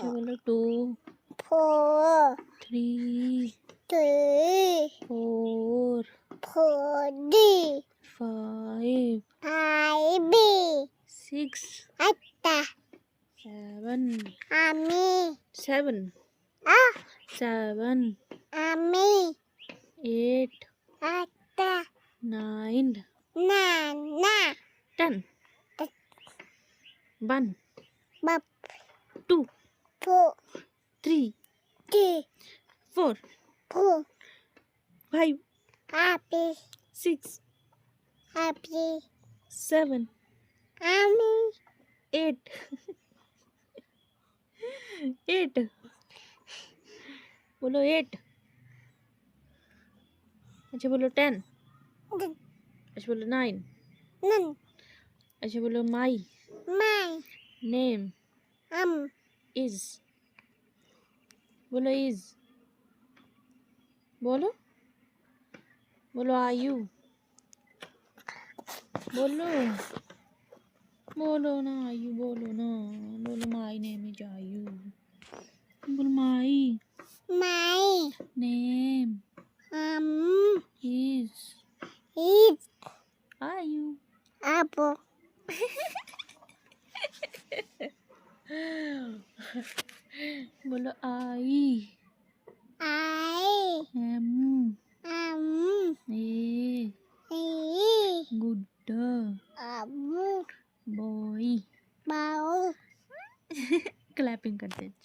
अच्छा बोलो 2 4 3 3 4 4D 5 5B 6 Atta 7 Ami 7 Ah 7 Ami 8 Atta 9 Nana 10 1 Bab 2 4 3 3 4 4 5 Happy 6 Happy 7 Ami 8 8 बोलो 8 अच्छा बोलो 10 अच्छा बोलो 9 Nan अच्छा बोलो माई My नेम इज बोलो इज बोलो बोलो आयु बोलो बोलो ना आयु बोलो ना बोलो माई नेम इज आयु बोलो my My name is is Ayu Apple बोलो I I am am a a good Abu boy Bau clapping करते हैं